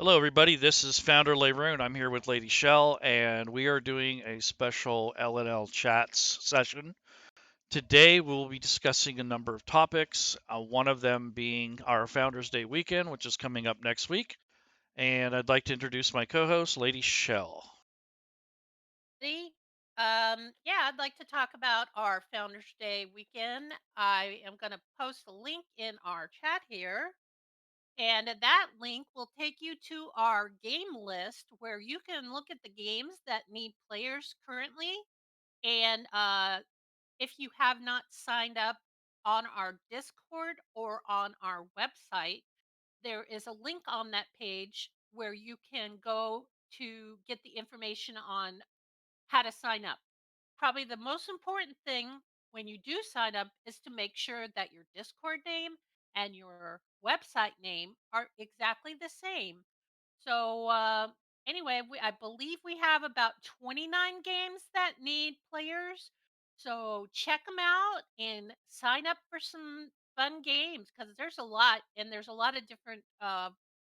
Hello, everybody. This is founder Laerun. I'm here with Lady Shel, and we are doing a special L&L Chats session. Today, we'll be discussing a number of topics, one of them being our Founders Day weekend, which is coming up next week. And I'd like to introduce my co host, Lady Shel. See, yeah, I'd like to talk about our Founders Day weekend. I am going to post a link in our chat here, and that link will take you to our game list where you can look at the games that need players currently. And if you have not signed up on our Discord or on our website, there is a link on that page where you can go to get the information on how to sign up. Probably the most important thing when you do sign up is to make sure that your Discord name and your website name are exactly the same. So, anyway, I believe we have about 29 games that need players. So, check them out and sign up for some fun games because there's a lot and there's a lot of different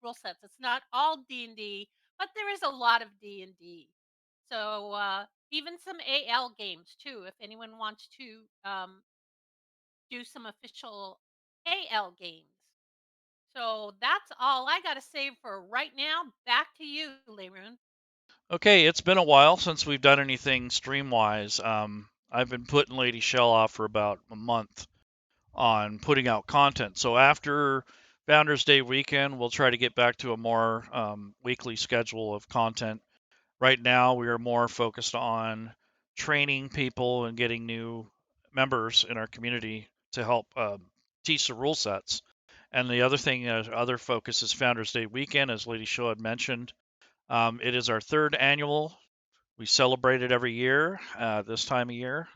rule sets. It's not all D&D, but there is a lot of D&D. So, even some AL games too, if anyone wants to do some official AL games. So that's all I got to say for right now. Back to you, Leroon. Okay, it's been a while since we've done anything stream-wise. I've been putting Lady Shel off for about a month on putting out content. So after Founders Day weekend, we'll try to get back to a more weekly schedule of content. Right now, we are more focused on training people and getting new members in our community to help teach the rule sets. And the other thing, other focus is Founders Day weekend, as Lady Show had mentioned. It is our third annual. We celebrate it every year, this time of year.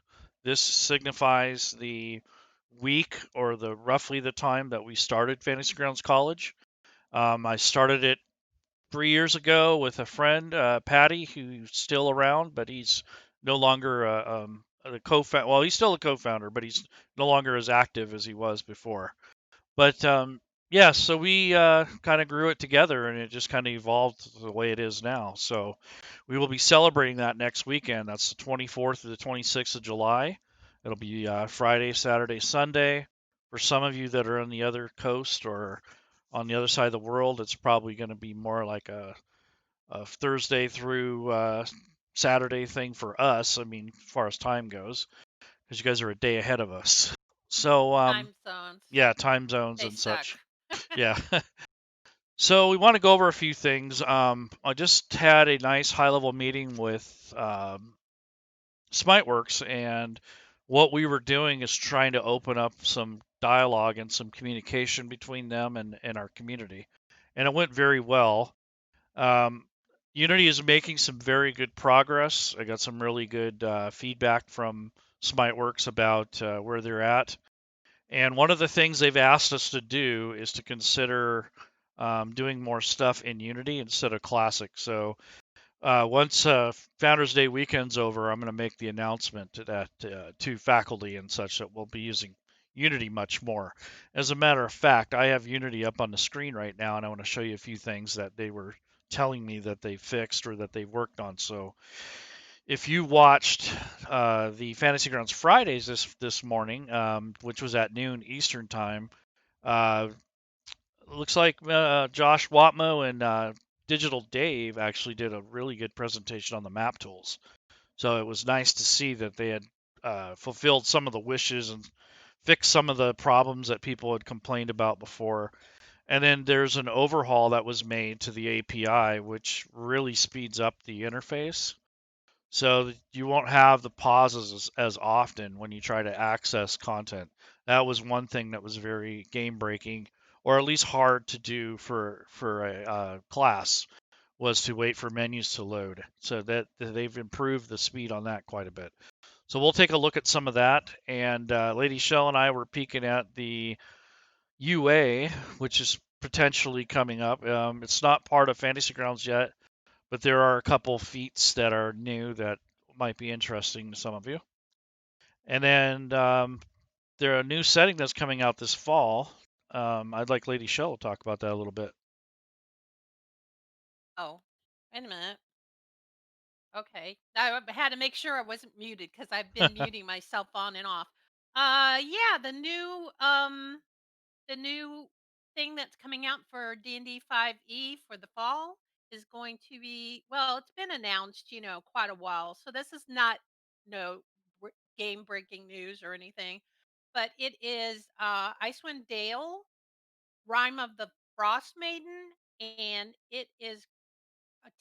This signifies the week or the roughly the time that we started Fantasy Grounds College. I started it 3 years ago with a friend, Patty, who's still around, but he's no longer the co-founder. Well, he's still a co-founder, but he's no longer as active as he was before. But yeah, so we kind of grew it together, and it just kind of evolved the way it is now. So we will be celebrating that next weekend. That's the 24th to the 26th of July. It'll be Friday, Saturday, Sunday. For some of you that are on the other coast or on the other side of the world, it's probably going to be more like a Thursday through Saturday thing for us. I mean, as far as time goes, because you guys are a day ahead of us. So Time zones. yeah, time zones They and suck. such. Yeah. So we want to go over a few things. I just had a nice high-level meeting with Smiteworks, and what we were doing is trying to open up some dialogue and some communication between them and our community, and it went very well. Um, Unity is making some very good progress. I got some really good feedback from Smiteworks about where they're at. And one of the things they've asked us to do is to consider doing more stuff in Unity instead of Classic. So once Founders Day weekend's over, I'm going to make the announcement that to faculty and such that we'll be using Unity much more. As a matter of fact, I have Unity up on the screen right now, and I want to show you a few things that they were telling me that they fixed or that they've worked on. So if you watched the Fantasy Grounds Fridays this morning, which was at noon Eastern time, uh, looks like Josh Watmo and Digital Dave actually did a really good presentation on the map tools. So it was nice to see that they had fulfilled some of the wishes and fixed some of the problems that people had complained about before. And then there's an overhaul that was made to the API, which really speeds up the interface. So you won't have the pauses as often when you try to access content. That was one thing that was very game breaking, or at least hard to do for a class, was to wait for menus to load. So that they've improved the speed on that quite a bit. So we'll take a look at some of that. And Lady Shell and I were peeking at the UA, which is potentially coming up. It's not part of Fantasy Grounds yet, but there are a couple feats that are new that might be interesting to some of you. And then there are a new setting that's coming out this fall. I'd like Lady Shell to talk about that a little bit. Oh, wait a minute. Okay. I had to make sure I wasn't muted because I've been muting myself on and off. Yeah, the new thing that's coming out for D&D 5e for the fall is going to be, well, it's been announced, quite a while. So this is not no game breaking news or anything, but it is Icewind Dale, Rhyme of the Frost Maiden, and it is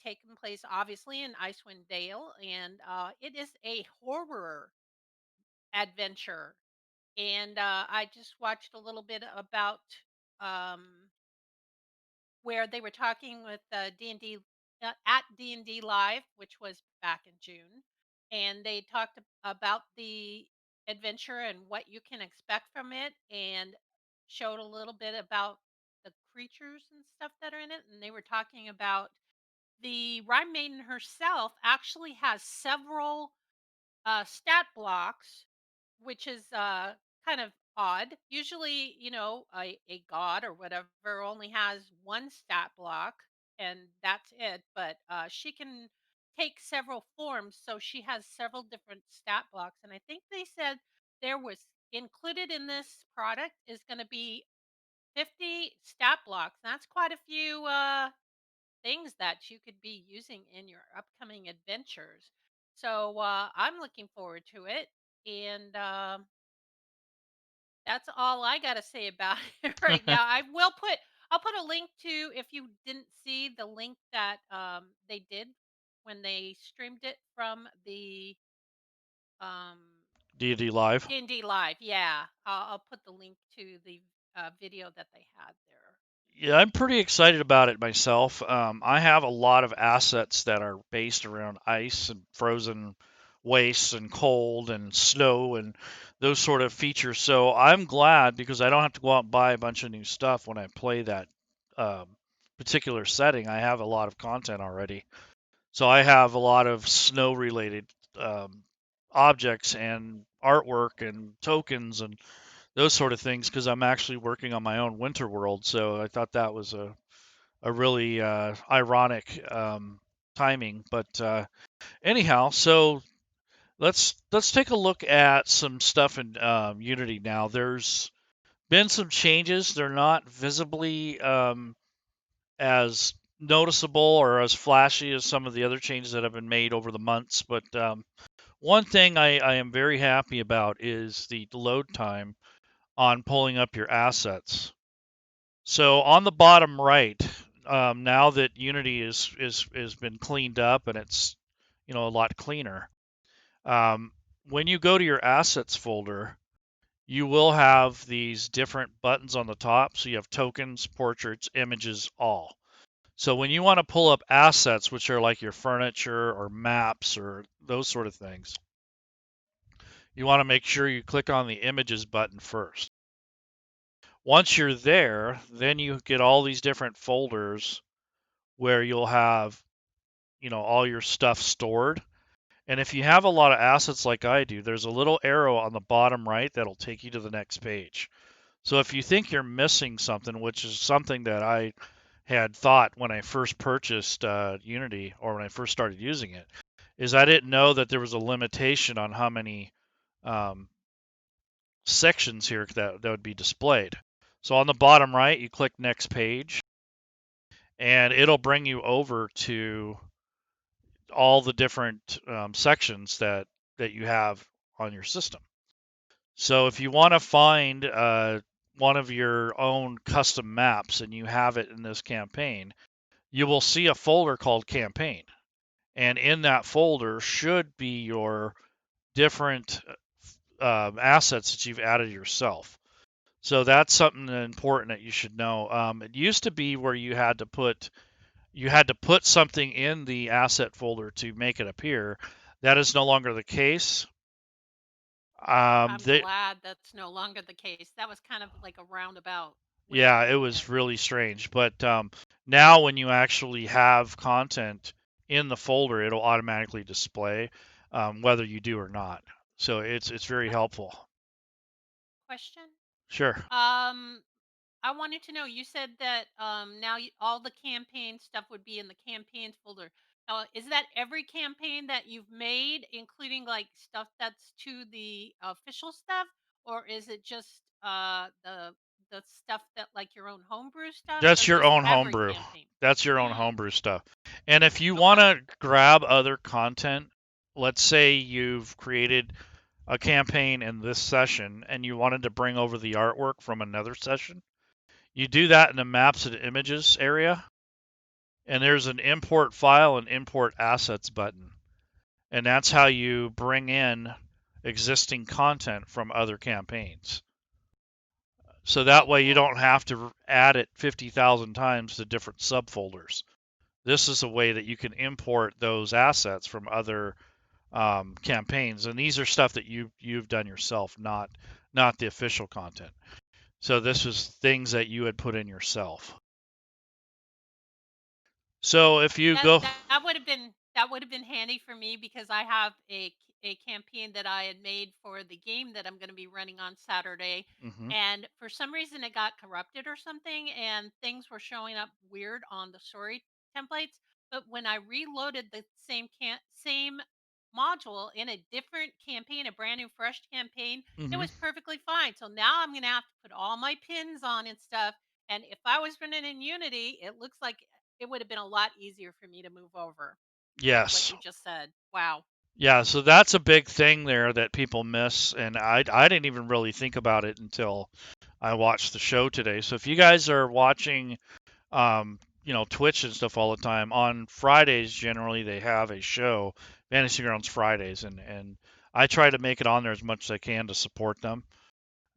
taking place obviously in Icewind Dale, and it is a horror adventure. And I just watched a little bit about um, where they were talking with D&D at D&D Live, which was back in June, and they talked about the adventure and what you can expect from it, and showed a little bit about the creatures and stuff that are in it, and they were talking about the Rhyme Maiden herself actually has several stat blocks, which is kind of odd. Usually, a god or whatever only has one stat block and that's it. But she can take several forms, so she has several different stat blocks. And I think they said there was included in this product is going to be 50 stat blocks. That's quite a few things that you could be using in your upcoming adventures. So I'm looking forward to it, and that's all I got to say about it right now. I'll put a link to, if you didn't see the link that they did when they streamed it from the um, D&D Live. D&D Live. Yeah, I'll put the link to the video that they had there. Yeah, I'm pretty excited about it myself. I have a lot of assets that are based around ice and frozen wastes and cold and snow and those sort of features. So I'm glad because I don't have to go out and buy a bunch of new stuff when I play that um, particular setting. I have a lot of content already. So I have a lot of snow related um, objects and artwork and tokens and those sort of things because I'm actually working on my own winter world. So I thought that was a really ironic timing. But anyhow, so let's take a look at some stuff in Unity now. There's been some changes. They're not visibly as noticeable or as flashy as some of the other changes that have been made over the months. But one thing I am very happy about is the load time on pulling up your assets. So on the bottom right, now that Unity is been cleaned up and it's a lot cleaner, um, when you go to your assets folder, you will have these different buttons on the top. So you have tokens, portraits, images, all. So when you want to pull up assets, which are like your furniture or maps or those sort of things, you want to make sure you click on the images button first. Once you're there, then you get all these different folders where you'll have, all your stuff stored. And if you have a lot of assets like I do, there's a little arrow on the bottom right that'll take you to the next page. So if you think you're missing something, which is something that I had thought when I first purchased Unity or when I first started using it, is I didn't know that there was a limitation on how many um, sections here that would be displayed. So on the bottom right, you click next page, and it'll bring you over to all the different sections that you have on your system. So if you want to find one of your own custom maps and you have it in this campaign, you will see a folder called campaign. And in that folder should be your different assets that you've added yourself. So that's something important that you should know. It used to be where you had to put something in the asset folder to make it appear. That is no longer the case. I'm They, glad that's no longer the case. That was kind of like a roundabout way of yeah, it doing was it. really strange. But now when you actually have content in the folder, it'll automatically display whether you do or not. So it's very Uh, helpful. Question. Sure. Um, I wanted to know, you said that now all the campaign stuff would be in the campaigns folder. Is that every campaign that you've made, including like stuff that's to the official stuff, or is it just the stuff that like your own homebrew stuff, or That's your just own every homebrew. campaign? That's your own Mm, homebrew stuff. And if you want okay. to grab other content, let's say you've created a campaign in this session and you wanted to bring over the artwork from another session, you do that in the maps and images area, and there's an import file and import assets button. And that's how you bring in existing content from other campaigns. So that Oh, way you cool. don't have to add it 50,000 times to different subfolders. This is a way that you can import those assets from other campaigns, and these are stuff that you've done yourself, not the official content. So this is things that you had put in yourself. So if you That go, that would have been handy for me because I have a campaign that I had made for the game that I'm going to be running on Saturday, hmm and for some reason it got corrupted or something, and things were showing up weird on the story templates. But when I reloaded the same module in a different campaign, a brand new fresh campaign, it hmm was perfectly fine. So now I'm going to have to put all my pins on and stuff. And if I was running in Unity, it looks like it would have been a lot easier for me to move over with what yes, you just said. Wow. yeah. So that's a big thing there that people miss, and I didn't even really think about it until I watched the show today. So if you guys are watching Twitch and stuff all the time. On Fridays, generally they have a show, Fantasy Grounds Fridays, and I try to make it on there as much as I can to support them.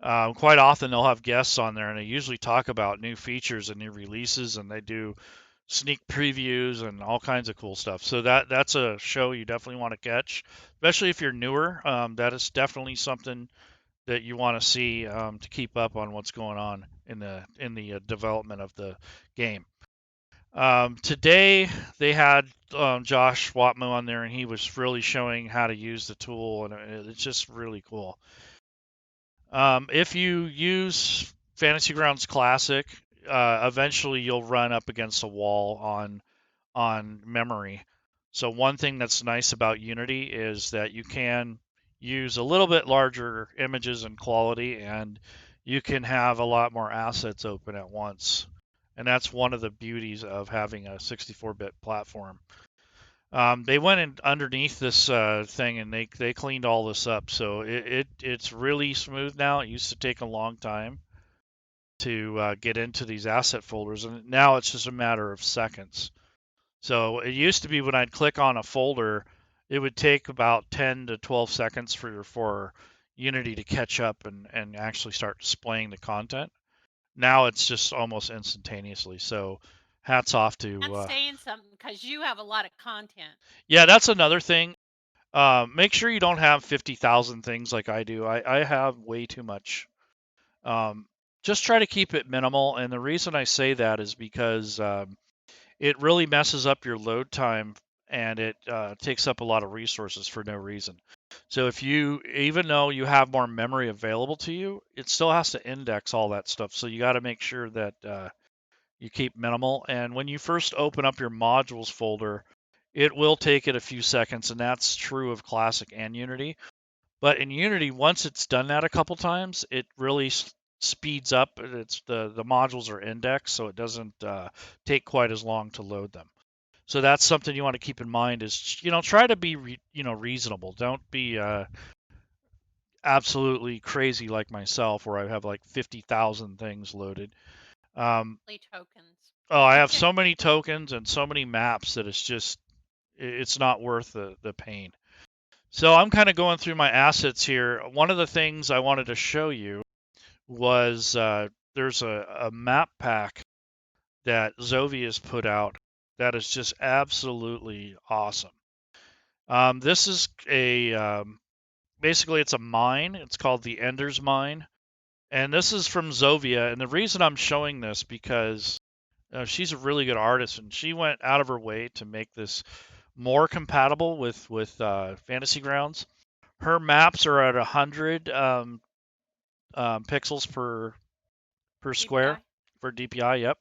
Quite often they'll have guests on there, and they usually talk about new features and new releases, and they do sneak previews and all kinds of cool stuff. So that's a show you definitely want to catch, especially if you're newer. That is definitely something that you want to see to keep up on what's going on in the development of the game. Today they had Josh Watmo on there, and he was really showing how to use the tool, and it's just really cool. If you use Fantasy Grounds Classic, eventually you'll run up against a wall on memory. So one thing that's nice about Unity is that you can use a little bit larger images and quality, and you can have a lot more assets open at once. And that's one of the beauties of having a 64-bit platform. They went in underneath this thing and they cleaned all this up, so it's really smooth now. It used to take a long time to get into these asset folders, and now it's just a matter of seconds. So it used to be when I'd click on a folder, it would take about 10 to 12 seconds for Unity to catch up and actually start displaying the content. Now it's just almost instantaneously. So hats off to That's saying something because you have a lot of content. yeah, that's another thing. Make sure you don't have 50,000 things like I do. I have way too much. Um, just try to keep it minimal. And the reason I say that is because it really messes up your load time, and it takes up a lot of resources for no reason. So if you, even though you have more memory available to you, it still has to index all that stuff. So you got to make sure that you keep minimal. And when you first open up your modules folder, it will take it a few seconds, and that's true of Classic and Unity. But in Unity, once it's done that a couple times, it really speeds up. It's the modules are indexed, so it doesn't take quite as long to load them. So that's something you want to keep in mind. Is try to be reasonable. Don't be absolutely crazy like myself, where I have like 50,000 things loaded. Um, Play tokens. oh, I have so many tokens and so many maps that it's not worth the pain. So I'm kind of going through my assets here. One of the things I wanted to show you was there's a map pack that Zovi has put out that is just absolutely awesome. This is basically it's a mine. It's called the Ender's Mine, and this is from Zovia. And the reason I'm showing this because she's a really good artist, and she went out of her way to make this more compatible with Fantasy Grounds. Her maps are at 100 pixels per square. DPI. for DPI, yep.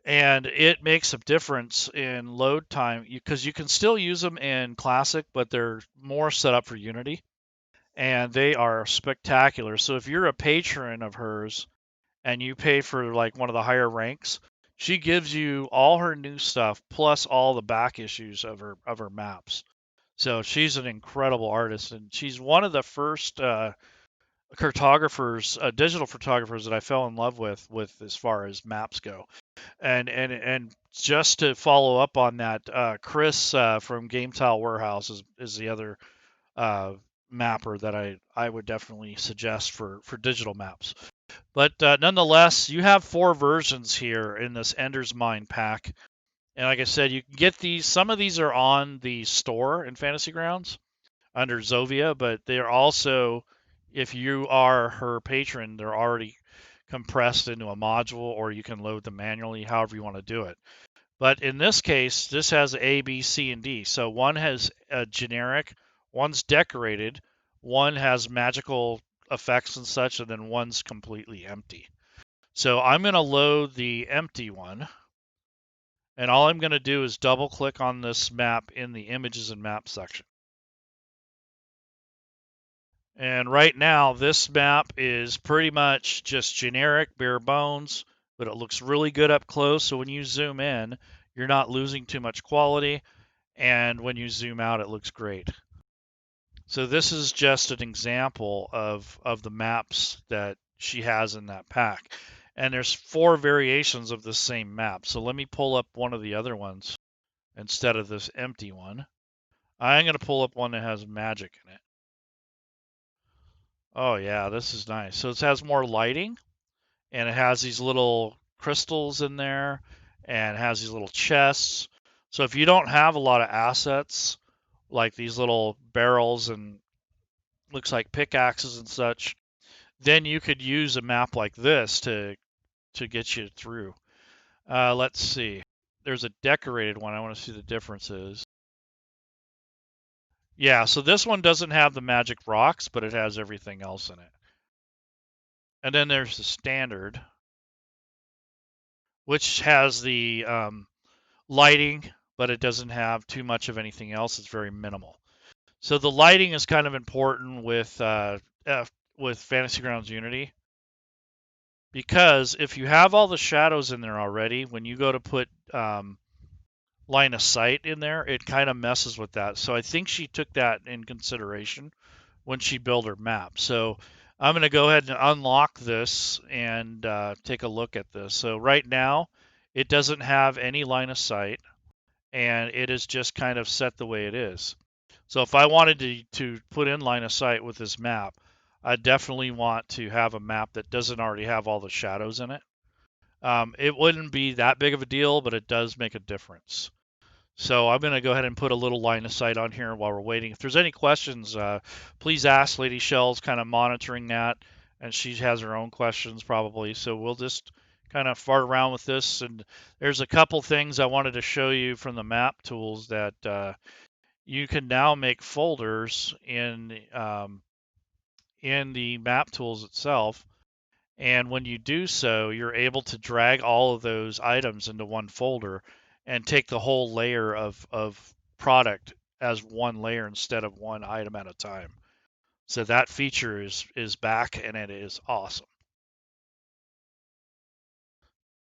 And it makes a difference in load time because you can still use them in Classic, but they're more set up for Unity, and they are spectacular. So if you're a patron of hers and you pay for like one of the higher ranks, she gives you all her new stuff plus all the back issues of her maps. So she's an incredible artist, and she's one of the first cartographers, digital photographers that I fell in love with as far as maps go. And just to follow up on that, Chris from Game Tile Warehouse is the other uh, mapper that I would definitely suggest for digital maps. But nonetheless, you have 4 versions here in this Ender's Mine pack. And like I said, you can get these. Some of these are on the store in Fantasy Grounds under Zovia, but they're also, if you are her patron, they're already compressed into a module, or you can load them manually, however you want to do it. But in this case, this has A, B, C, and D. So one has a generic, one's decorated, one has magical effects and such, and then one's completely empty. So I'm going to load the empty one, and all I'm going to do is double click on this map in the images and map section. And right now, this map is pretty much just generic, bare bones, but it looks really good up close. So when you zoom in, you're not losing too much quality. And when you zoom out, it looks great. So this is just an example of the maps that she has in that pack. And there's 4 variations of the same map. So let me pull up one of the other ones instead of this empty one. I'm going to pull up one that has magic in it. Oh yeah, this is nice. So it has more lighting, and it has these little crystals in there, and it has these little chests. So if you don't have a lot of assets, like these little barrels and looks like pickaxes and such, then you could use a map like this to get you through. Let's see. There's a decorated one. I want to see the differences. Yeah, so this one doesn't have the magic rocks, but it has everything else in it. And then there's the standard, which has the lighting, but it doesn't have too much of anything else. It's very minimal. So the lighting is kind of important with Fantasy Grounds Unity, because if you have all the shadows in there already, when you go to put line of sight in there, it kind of messes with that. So I think she took that in consideration when she built her map. So I'm going to go ahead and unlock this and take a look at this. So right now, it doesn't have any line of sight, and it is just kind of set the way it is. So if I wanted to put in line of sight with this map, I definitely want to have a map that doesn't already have all the shadows in it. It wouldn't be that big of a deal, but it does make a difference. So I'm going to go ahead and put a little line of sight on here while we're waiting. If there's any questions, please ask. Lady Shel's kind of monitoring that, and she has her own questions probably. So we'll just kind of fart around with this. And there's a couple things I wanted to show you from the map tools that you can now make folders in the map tools itself. And when you do so, you're able to drag all of those items into one folder and take the whole layer of product as one layer instead of one item at a time. So that feature is back, and it is awesome.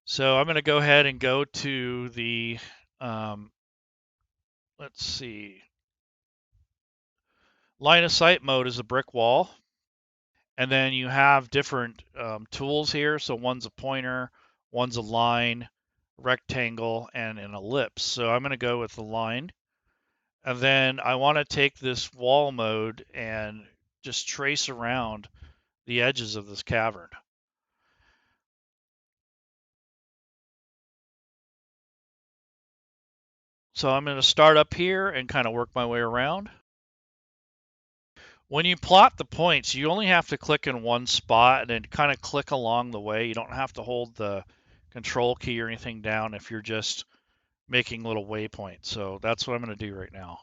So I'm going to go ahead and go to the, let's see, line of sight mode is a brick wall. And then you have different tools here. So one's a pointer, one's a line, rectangle, and an ellipse. So I'm going to go with the line. And then I want to take this wall mode and just trace around the edges of this cavern. So I'm going to start up here and kind of work my way around. When you plot the points, you only have to click in one spot and then kind of click along the way. You don't have to hold the control key or anything down if you're just making little waypoints. So that's what I'm going to do right now.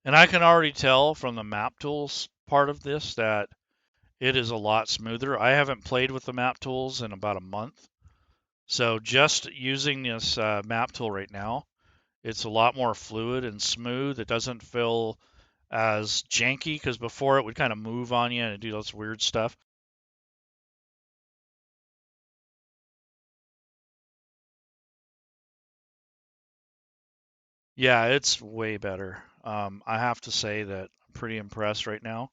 And I can already tell from the map tools part of this that it is a lot smoother. I haven't played with the map tools in about a month. So just using this map tool right now, it's a lot more fluid and smooth. It doesn't feel as janky because before it would kind of move on you and do this weird stuff. Yeah, it's way better. I have to say that I'm pretty impressed right now.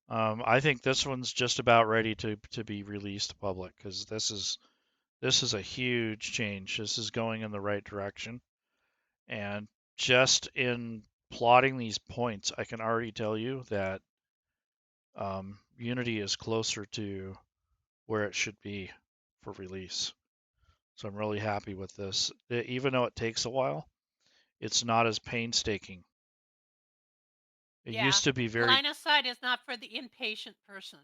I think this one's just about ready to be released to public because this is a huge change. This is going in the right direction, and just in plotting these points, I can already tell you that Unity is closer to where it should be for release. So I'm really happy with this. Even though it takes a while, it's not as painstaking. It Yeah. used to be very, Line of sight is not for the impatient person.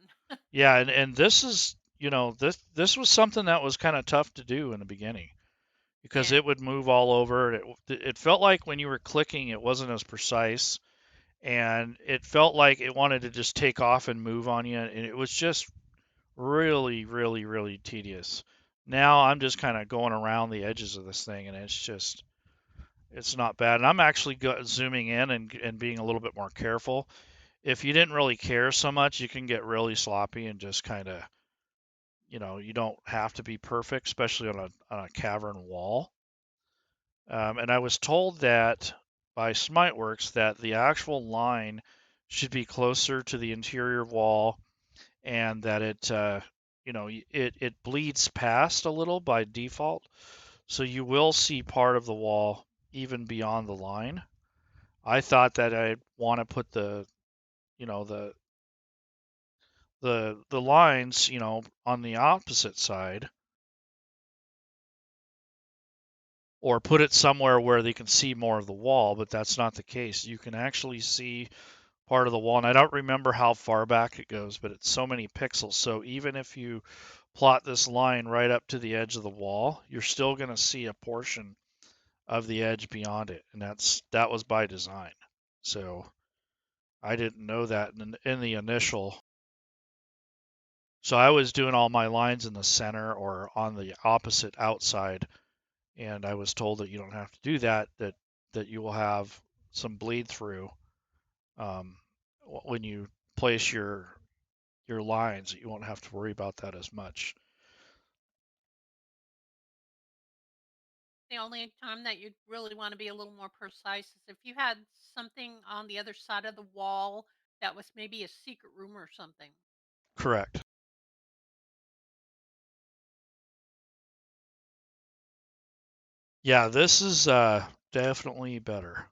yeah, and this is, this was something that was kind of tough to do in the beginning because Yeah. it would move all over. It felt like when you were clicking, it wasn't as precise, and it felt like it wanted to just take off and move on you, and it was just really, really, really tedious. Now I'm just kind of going around the edges of this thing, and it's not bad. And I'm actually zooming in and being a little bit more careful. If you didn't really care so much, you can get really sloppy and just kind of, you don't have to be perfect, especially on a cavern wall. And I was told that by Smiteworks that the actual line should be closer to the interior wall, and that it bleeds past a little by default, so you will see part of the wall even beyond the line. I thought that I'd want to put you know, the lines, on the opposite side, or put it somewhere where they can see more of the wall, but that's not the case. You can actually see part of the wall, and I don't remember how far back it goes, but it's so many pixels. So even if you plot this line right up to the edge of the wall, you're still going to see a portion of the edge beyond it, and that was by design. So I didn't know that in the initial. So I was doing all my lines in the center or on the opposite outside, and I was told that you don't have to do that. That you will have some bleed through um, when you place your lines. You won't have to worry about that as much. The only time that you'd really want to be a little more precise is if you had something on the other side of the wall that was maybe a secret room or something. Correct. Yeah, this is definitely better.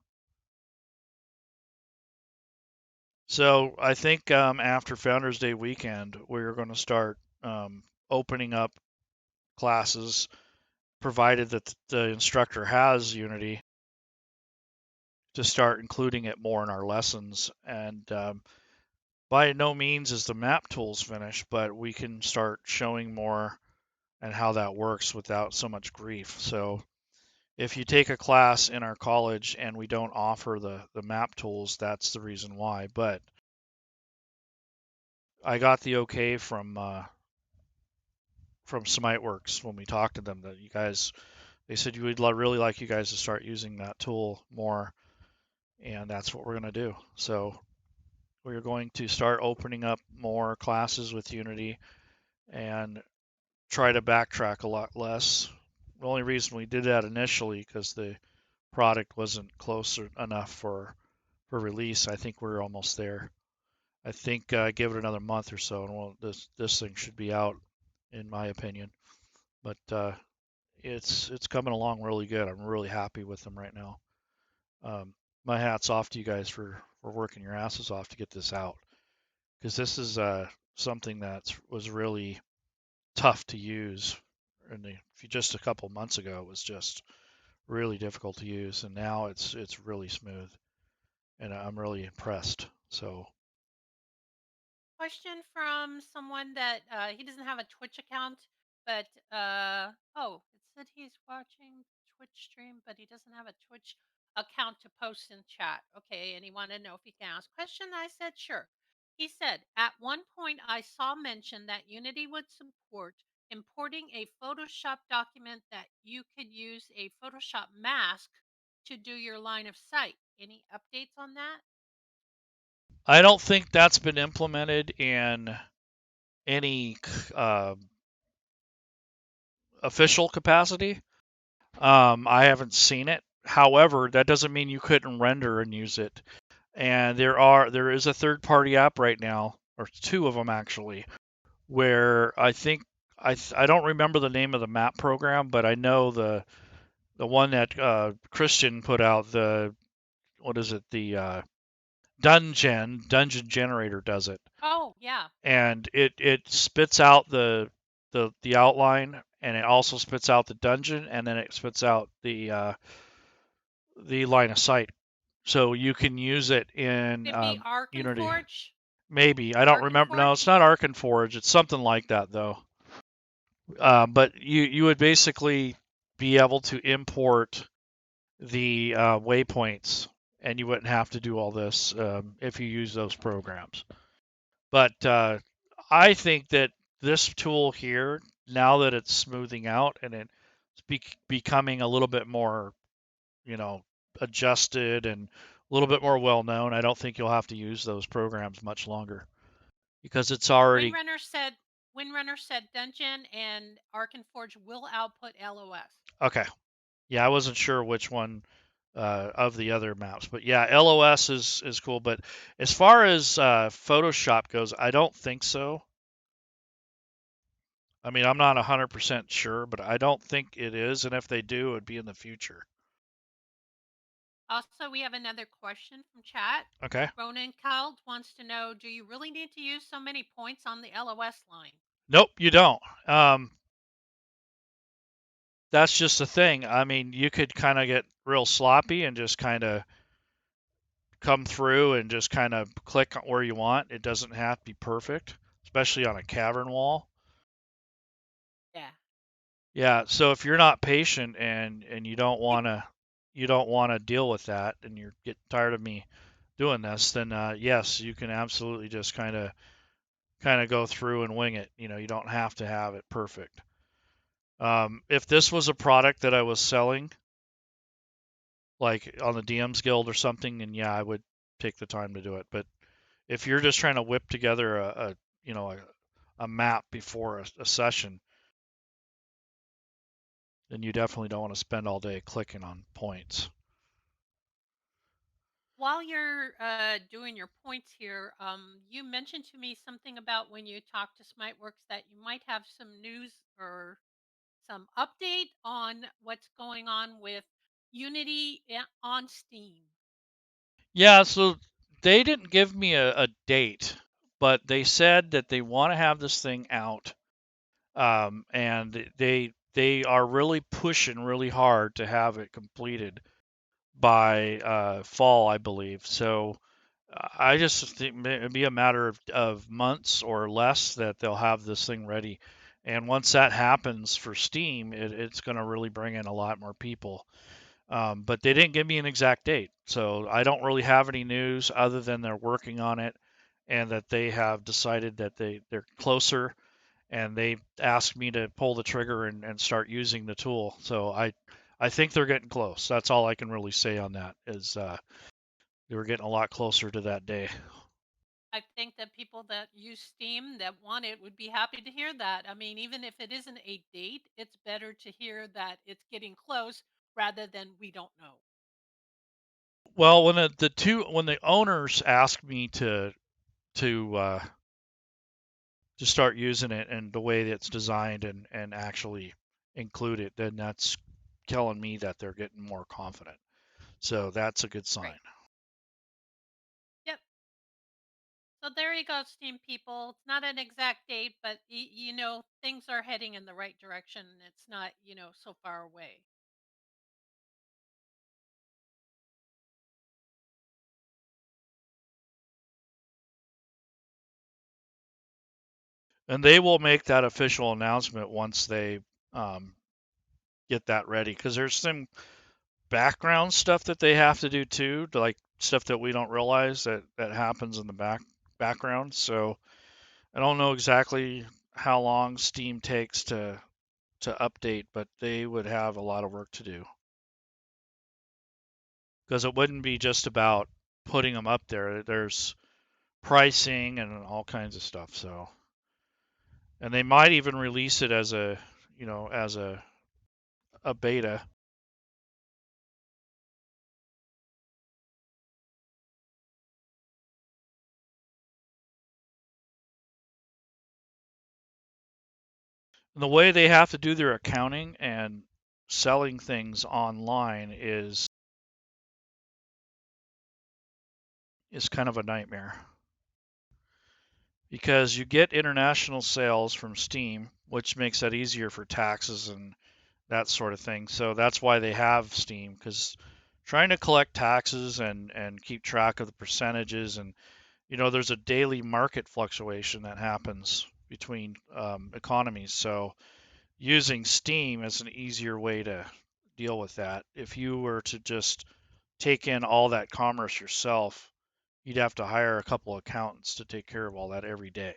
So I think after Founders Day weekend, we're going to start opening up classes, provided that the instructor has Unity, to start including it more in our lessons. And by no means is the map tools finished, but we can start showing more and how that works without so much grief. So if you take a class in our college and we don't offer the map tools, that's the reason why. But I got the okay from Smiteworks when we talked to them that you guys, they said you would really like you guys to start using that tool more, and that's what we're going to do. So we're going to start opening up more classes with Unity and try to backtrack a lot less. The only reason we did that initially because the product wasn't close enough for release. I think we're almost there. I think give it another month or so, and this thing should be out, in my opinion. But it's coming along really good. I'm really happy with them right now. Um, my hat's off to you guys for working your asses off to get this out, because this is something that was really tough to use. Just a couple months ago, it was just really difficult to use, and now it's really smooth, and I'm really impressed. So Question from someone that he doesn't have a Twitch account, but oh, it said he's watching Twitch stream, but he doesn't have a Twitch. account to post in chat. Okay, and he wanted to know if he can ask a question. I said, sure. He said, at one point I saw mention that Unity would support importing a Photoshop document that you could use a Photoshop mask to do your line of sight. Any updates on that? I don't think that's been implemented in any uh, official capacity. I haven't seen it. However, that doesn't mean you couldn't render and use it. And there is a third party app right now, or two of them actually, where I think I don't remember the name of the map program, but I know the one that Christian put out. The what is it? The dungeon generator does it, Oh, yeah. and it spits out the outline, and it also spits out the dungeon, and then it spits out the line of sight. So you can use it in Could it be Arc and Unity. Forge? Maybe I don't Arc and remember. No, it's Forge? not Arc and Forge. It's something like that though. But you would basically be able to import the waypoints, and you wouldn't have to do all this if you use those programs. But I think that this tool here, now that it's smoothing out and it's becoming a little bit more, you know, adjusted and a little bit more well known, I don't think you'll have to use those programs much longer because it's already Windrunner said Windrunner said Dungeon and Arc and Forge will output LOS. okay. Yeah, I wasn't sure which one of the other maps, but yeah, LOS is cool. But as far as Photoshop goes, I don't think so. I mean, I'm not 100% sure, but I don't think it is. And if they do, it would be in the future. Also, we have another question from chat. Okay. Ronan Cald wants to know, do you really need to use so many points on the LOS line? Nope, you don't. That's just the thing. I mean, you could kind of get real sloppy and just kind of come through and just kind of click where you want. It doesn't have to be perfect, especially on a cavern wall. Yeah. Yeah, so if you're not patient and you don't want to deal with that and you're getting tired of me doing this, then yes, you can absolutely just kind of go through and wing it. You know, you don't have to have it perfect. If this was a product that I was selling, like on the DM's Guild or something, then yeah, I would take the time to do it. But if you're just trying to whip together a you know a map before a session, then you definitely don't want to spend all day clicking on points. While you're doing your points here, you mentioned to me something about when you talked to Smiteworks that you might have some news or some update on what's going on with Unity on Steam. Yeah, so they didn't give me a date, but they said that they want to have this thing out, and they are really pushing really hard to have it completed by fall, I believe. So I just think it'd be a matter of months or less that they'll have this thing ready. And once that happens for Steam, it's going to really bring in a lot more people. But they didn't give me an exact date, so I don't really have any news other than they're working on it and that they have decided that they're closer and they asked me to pull the trigger and start using the tool. So I think they're getting close. That's all I can really say on that is they were getting a lot closer to that day. I think that people that use Steam that want it would be happy to hear that. I mean, even if it isn't a date, it's better to hear that it's getting close rather than we don't know. Well, when the owners asked me to uh, to start using it and the way that it's designed and actually include it, then that's telling me that they're getting more confident. So that's a good sign. Great. Yep. So there you go, Steam people. It's not an exact date, but things are heading in the right direction. It's not, so far away. And they will make that official announcement once they um, get that ready because there's background stuff that they have to do too, like stuff that we don't realize that happens in the background. So I don't know exactly how long Steam takes to update, but they would have a lot of work to do because it wouldn't be just about putting them up there. There's pricing and all kinds of stuff. So, and they might even release it as a, as a beta. And the way they have to do their accounting and selling things online is kind of a nightmare because you get international sales from Steam, which makes that easier for taxes and that sort of thing. So that's why they have Steam, because trying to collect taxes and keep track of the percentages, and there's a daily market fluctuation that happens between economies. So using Steam is an easier way to deal with that. If you were to just take in all that commerce yourself, you'd have to hire a couple accountants to take care of all that every day.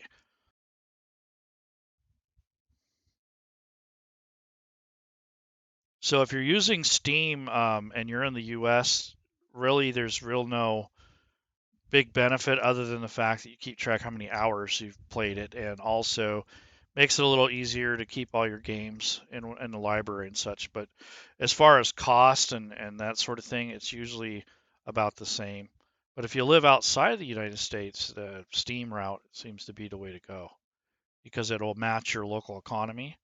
So if you're using Steam and you're in the US, really there's no big benefit other than the fact that you keep track how many hours you've played it, and also makes it a little easier to keep all your games in the library and such. But as far as cost and that sort of thing, it's usually about the same. But if you live outside of the United States, the Steam route seems to be the way to go because it'll match your local economy,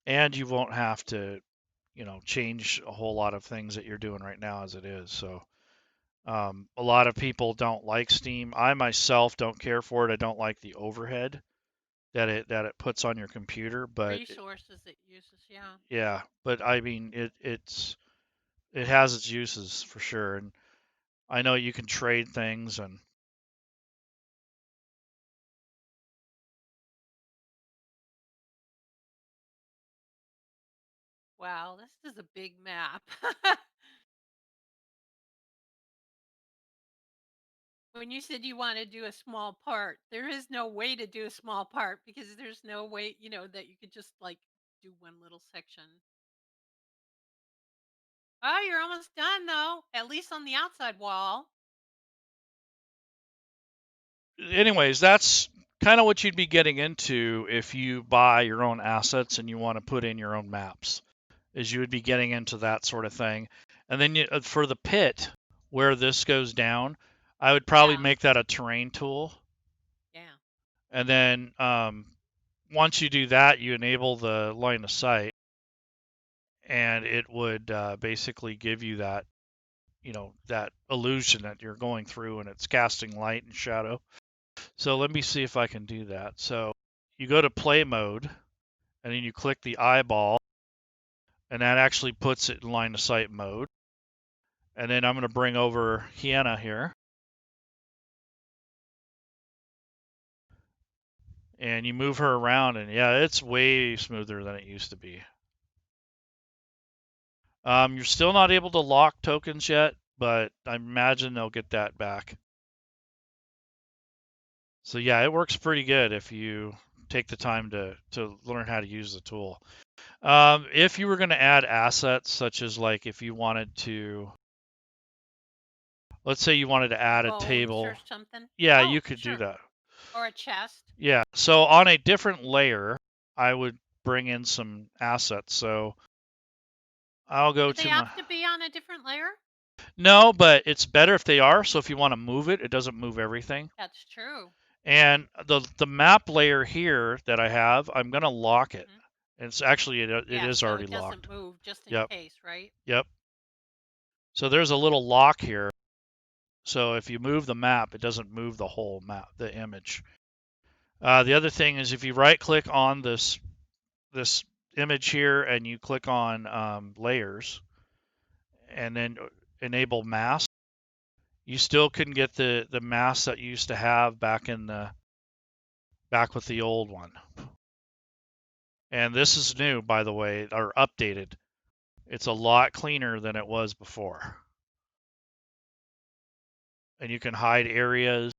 and you won't have to, change a whole lot of things that you're doing right now as it is. So a lot of people don't like Steam. I myself don't care for it. I don't like the overhead that it puts on your computer. But Resources it uses, yeah. yeah, but I mean it has its uses for sure. And I know you can trade things and Wow, this is a big map. When you said you want to do a small part, there is no way to do a small part because there's no way, that you could just like do one little section. Oh, you're almost done though, at least on the outside wall. anyways, that's kind of what you'd be getting into if you buy your own assets and you want to put in your own maps. Is you would be getting into that sort of thing. And then for the pit where this goes down, I would probably Yeah, make that a terrain tool. yeah. And then once you do that, you enable the line of sight, and it would basically give you that, that illusion that you're going through and it's casting light and shadow. So let me see if I can do that. So you go to play mode, and then you click the eyeball, and that actually puts it in line of sight mode. And then I'm going to bring over Hiena here, and you move her around, and yeah, it's way smoother than it used to be. You're still not able to lock tokens yet, but I imagine they'll get that back. So yeah, it works pretty good if you take the time to learn how to use the tool. If you were going to add assets, such as like if you wanted to, let's say you wanted to Like add a bones table, or something. yeah, Oh, you could do sure. that. Or a chest. Yeah. So on a different layer, I would bring in some assets. So I'll go Do they to my, have to be on a different layer? no, but it's better if they are. So if you want to move it, it doesn't move everything. That's true. And the map layer here that I have, I'm gonna lock it. Hmm. It's actually it Yeah, is so already it doesn't locked. move just in Yep, case, right? yep. So there's a little lock here. So if you move the map, it doesn't move the whole map, the image. The other thing is if you right click on this image here and you click on layers and then enable mask, you still couldn't get the mask that you used to have back with the old one. And this is new, by the way, or updated. It's a lot cleaner than it was before. And you can hide areas,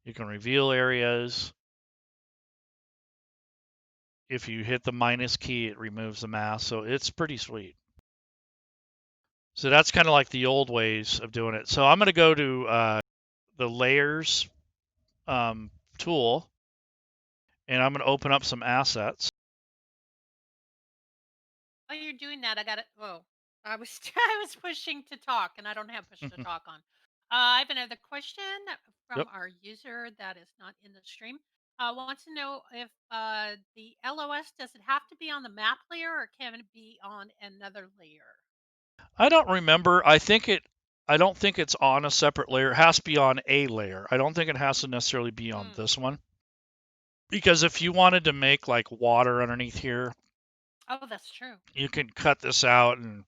you can reveal areas. If you hit the minus key, it removes the mask. So it's pretty sweet. So that's kind of like the old ways of doing it. So I'm going to go to the layers tool, and I'm going to open up some assets. While you're doing that, I got it. Whoa, I was I was pushing to talk, and I don't have push to talk on. I have another question Yep. from our user that is not in the stream. Wants to know if the LOS, does it have to be on the map layer or can it be on another layer? I don't remember. I don't think it's on a separate layer. It has to be on a layer. I don't think it has to necessarily be on Mm. this one. Because if you wanted to make like water underneath here, Oh, that's true. you can cut this out and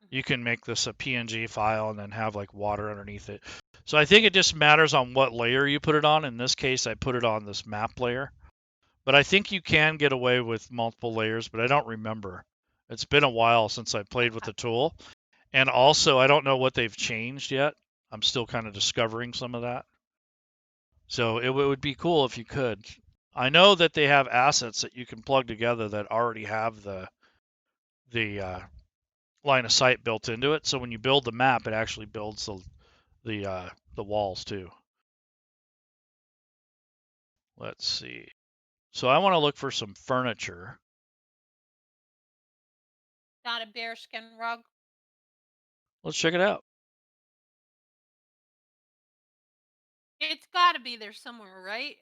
Hmm. you can make this a PNG file and then have like water underneath it. So I think it just matters on what layer you put it on. In this case, I put it on this map layer. But I think you can get away with multiple layers, but I don't remember. It's been a while since I played with Okay. the tool. And also, I don't know what they've changed yet. I'm still kind of discovering some of that. So it would be cool if you could. I know that they have assets that you can plug together that already have the line of sight built into it. So when you build the map, it actually builds the walls too. Let's see. So I want to look for some furniture. Not a bearskin rug. Let's check it out. It's got to be there somewhere, right?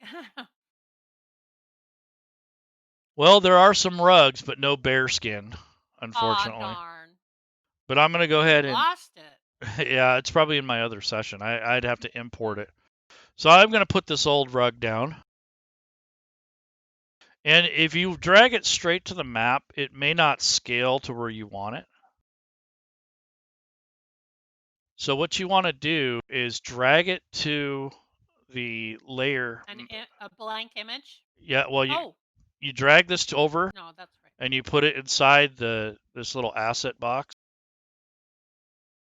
Well, there are some rugs, but no bear skin, Aw, unfortunately. darn. But I'm gonna go Maybe you ahead and lost it. yeah, it's probably in my other session. I'd have to import Hmm. it. So I'm gonna put this old rug down. And if you drag it straight to the map, it may not scale to where you want it. So what you want to do is drag it to the layer. A blank image? Yeah, well Oh, you drag this over no, that's right. and you put it inside this little asset box.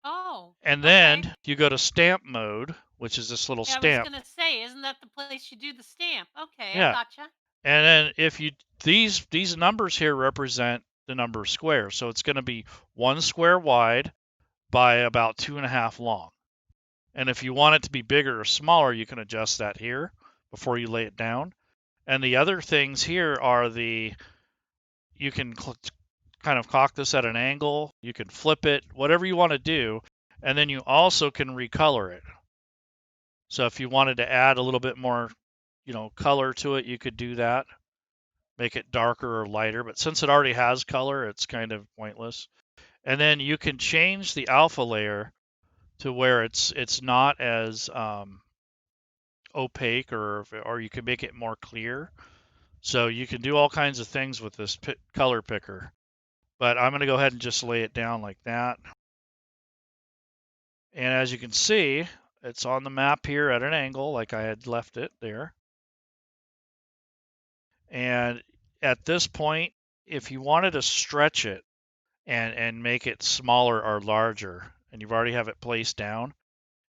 Oh, And okay. then you go to stamp mode, which is this little Yeah, I was stamp. gonna say, isn't that the place you do the stamp? Okay, I Yeah. gotcha. And then if you these numbers here represent the number of squares. So it's going to be 1 square wide by about 2.5 long. And if you want it to be bigger or smaller, you can adjust that here before you lay it down. And the other things here are you can kind of cock this at an angle, you can flip it, whatever you want to do. And then you also can recolor it. So if you wanted to add a little bit more, color to it, you could do that. Make it darker or lighter, but since it already has color, it's kind of pointless. And then you can change the alpha layer to where it's not as opaque, or you can make it more clear. So you can do all kinds of things with this color picker. But I'm going to go ahead and just lay it down like that. And as you can see, it's on the map here at an angle like I had left it there. And at this point, if you wanted to stretch it and make it smaller or larger, and you've already have it placed down,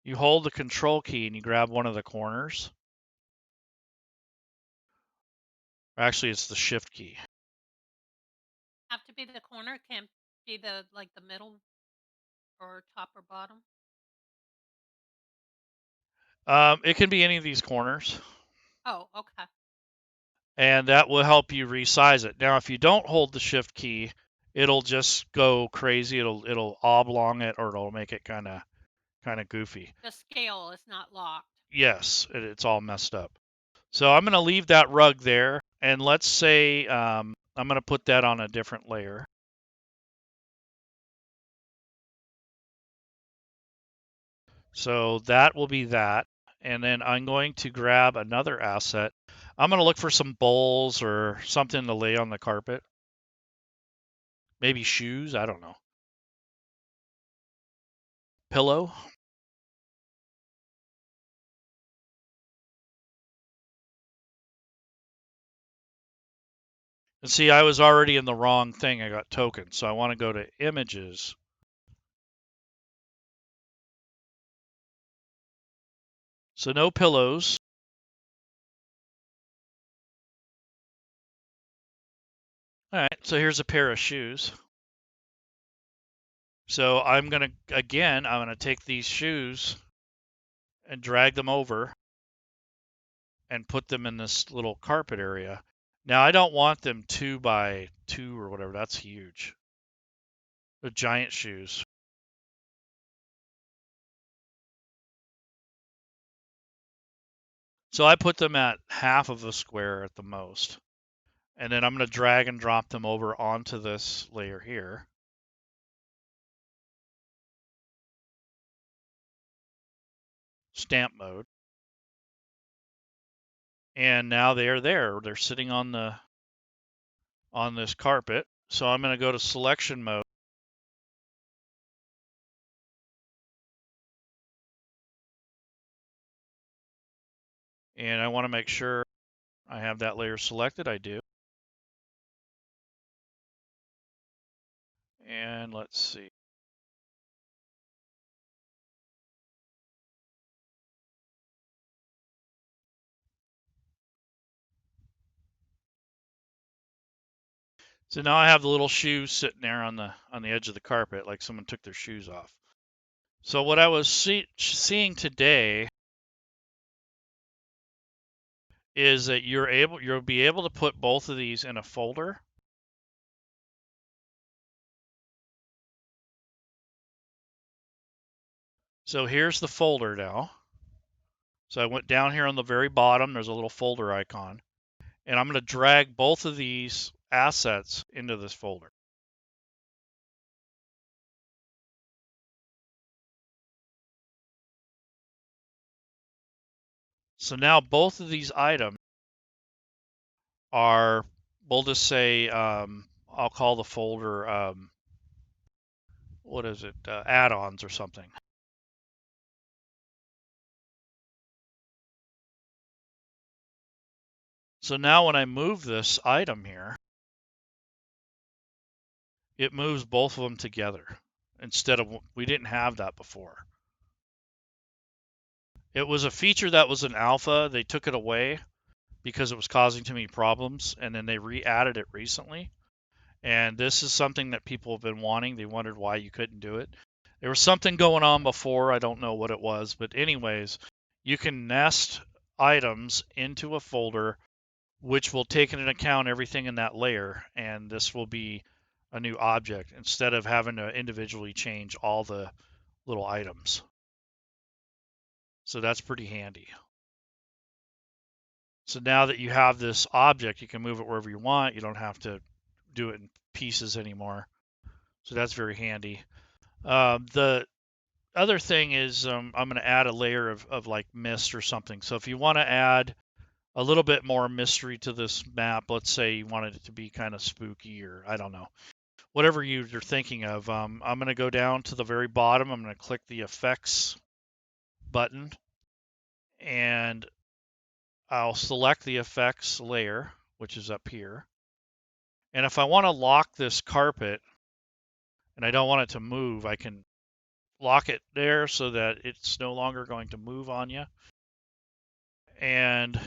you hold the control key and you grab one of the corners. Actually, it's the shift key. Have to be the corner, can't be the like the middle or top or bottom. It can be any of these corners, Oh, okay. and that will help you resize it. Now, if you don't hold the shift key, it'll just go crazy. It'll oblong it, or it'll make it kind of goofy. The scale is not locked. Yes, it's all messed up. So I'm going to leave that rug there, and let's say I'm going to put that on a different layer. So that will be that. And then I'm going to grab another asset. I'm going to look for some bowls or something to lay on the carpet. Maybe shoes, I don't know. Pillow. And see, I was already in the wrong thing. I got tokens. So I want to go to images. So no pillows. All right, so here's a pair of shoes. So I'm going to take these shoes and drag them over and put them in this little carpet area. Now I don't want them 2 by 2 or whatever. That's huge. The giant shoes. So I put them at half of a square at the most. And then I'm going to drag and drop them over onto this layer here. Stamp mode. And now they're there. They're sitting on this carpet. So I'm going to go to selection mode. And I want to make sure I have that layer selected. I do. And let's see. So now I have the little shoes sitting there on the edge of the carpet, like someone took their shoes off. So what I was seeing today is that you'll be able to put both of these in a folder. So here's the folder now. So I went down here on the very bottom. There's a little folder icon, and I'm going to drag both of these assets into this folder. So now both of these items are, we'll just say, I'll call the folder, what is it, add-ons or something. So now when I move this item here, it moves both of them together instead of, we didn't have that before. It was a feature that was in alpha. They took it away because it was causing too many problems, and then they re-added it recently. And this is something that people have been wanting. They wondered why you couldn't do it. There was something going on before. I don't know what it was, but anyways, you can nest items into a folder which will take into account everything in that layer, and this will be a new object instead of having to individually change all the little items. So that's pretty handy. So now that you have this object, you can move it wherever you want. You don't have to do it in pieces anymore. So that's very handy. The other thing is I'm going to add a layer of like mist or something. So if you want to add a little bit more mystery to this map, let's say you wanted it to be kind of spooky, or I don't know, whatever you're thinking of, I'm going to go down to the very bottom. I'm going to click the effects button, and I'll select the effects layer, which is up here. And if I want to lock this carpet and I don't want it to move, I can lock it there so that it's no longer going to move on you. And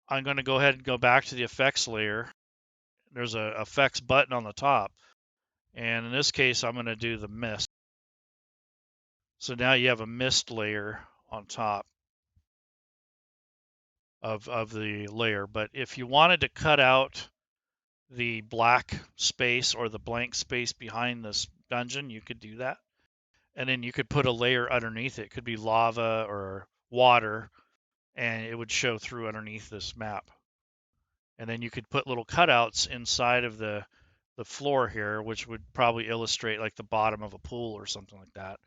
I'm going to go ahead and go back to the effects layer. There's a effects button on the top. And in this case, I'm going to do the mist. So now you have a mist layer on top of the layer. But if you wanted to cut out the black space or the blank space behind this dungeon, you could do that. And then you could put a layer underneath it. It could be lava or water, and it would show through underneath this map. And then you could put little cutouts inside of the floor here, which would probably illustrate like the bottom of a pool or something like that.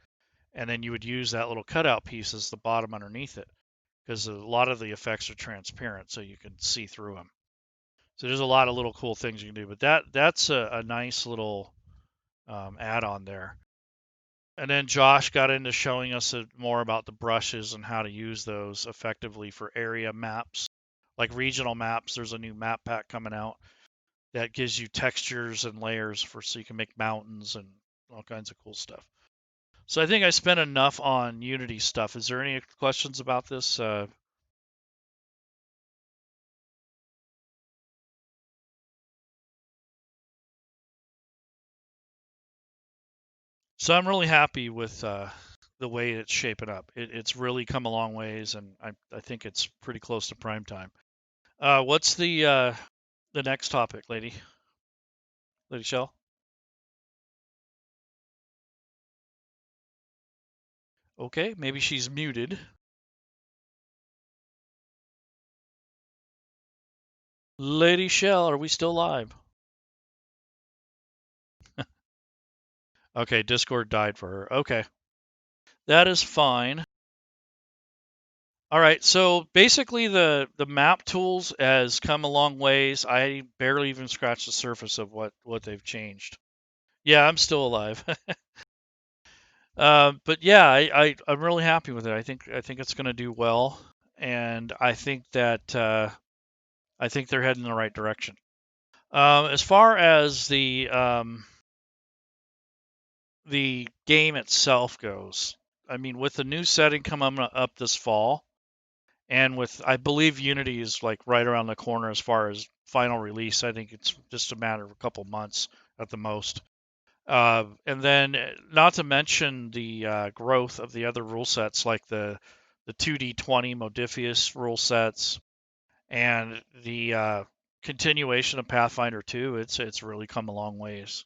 And then you would use that little cutout piece as the bottom underneath it, because a lot of the effects are transparent, so you can see through them. So there's a lot of little cool things you can do, but that's a nice little add-on there. And then Josh got into showing us more about the brushes and how to use those effectively for area maps, like regional maps. There's a new map pack coming out. that gives you textures and layers for so you can make mountains and all kinds of cool stuff. So I think I spent enough on Unity stuff. Is there any questions about this? So I'm really happy with the way it's shaping up. It's really come a long ways, and I think it's pretty close to prime time. What's the next topic, Lady Shel? Okay, maybe she's muted. Lady Shel, are we still live? Okay, Discord died for her. Okay, that is fine. All right, so basically the map tools has come a long ways. I barely even scratched the surface of what they've changed. Yeah, I'm still alive. But yeah, I'm really happy with it. I think it's going to do well, and I think they're heading in the right direction. As far as the game itself goes, I mean, with the new setting coming up this fall, and with I believe Unity is like right around the corner as far as final release. I think it's just a matter of a couple months at the most. And then, not to mention the growth of the other rule sets, like the 2D20 Modifius rule sets, and the continuation of Pathfinder 2. It's really come a long ways.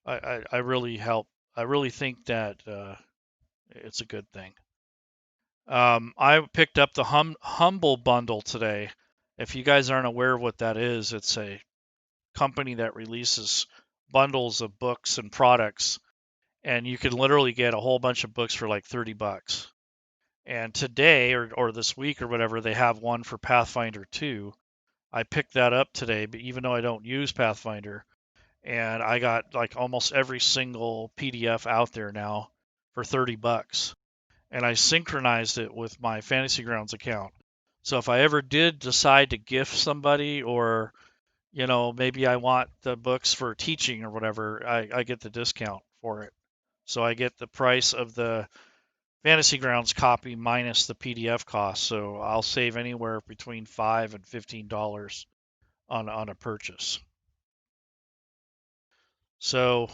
I really help. I really think that it's a good thing. I picked up the Humble Bundle today. If you guys aren't aware of what that is, it's a company that releases bundles of books and products, and you can literally get a whole bunch of books for like $30. And today or this week or whatever, they have one for Pathfinder 2. I picked that up today, but even though I don't use Pathfinder, and I got like almost every single PDF out there now for $30. And I synchronized it with my Fantasy Grounds account. So if I ever did decide to gift somebody, or maybe I want the books for teaching or whatever, I get the discount for it. So I get the price of the Fantasy Grounds copy minus the PDF cost. So I'll save anywhere between $5 and $15 on a purchase. So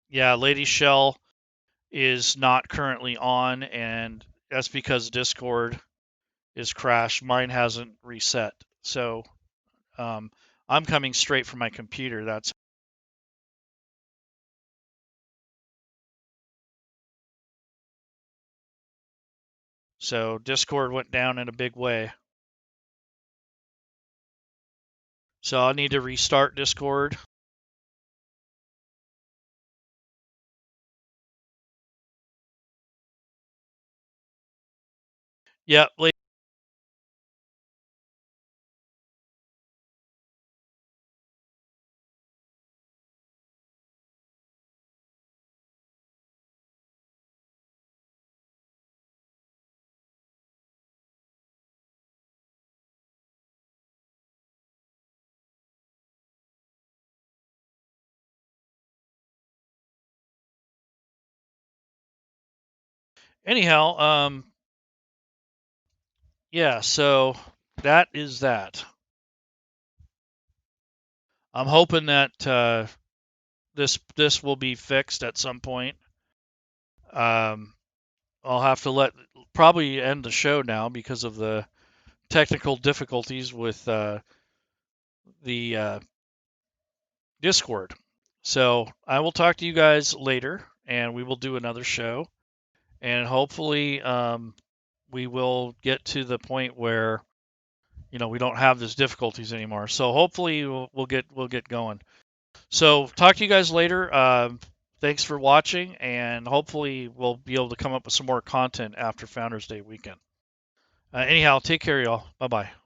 yeah, Lady Shel is not currently on, and that's because Discord is crashed. Mine hasn't reset. So um, I'm coming straight from my computer. That's so Discord went down in a big way. So I'll need to restart Discord. Yep. Anyhow, yeah. So that is that. I'm hoping that this will be fixed at some point. Um, I'll have to probably end the show now because of the technical difficulties with the Discord. So I will talk to you guys later, and we will do another show, and hopefully we will get to the point where we don't have these difficulties anymore. So hopefully we'll get going. So talk to you guys later. Thanks for watching, and hopefully we'll be able to come up with some more content after Founders Day weekend. Anyhow, take care, y'all. Bye bye.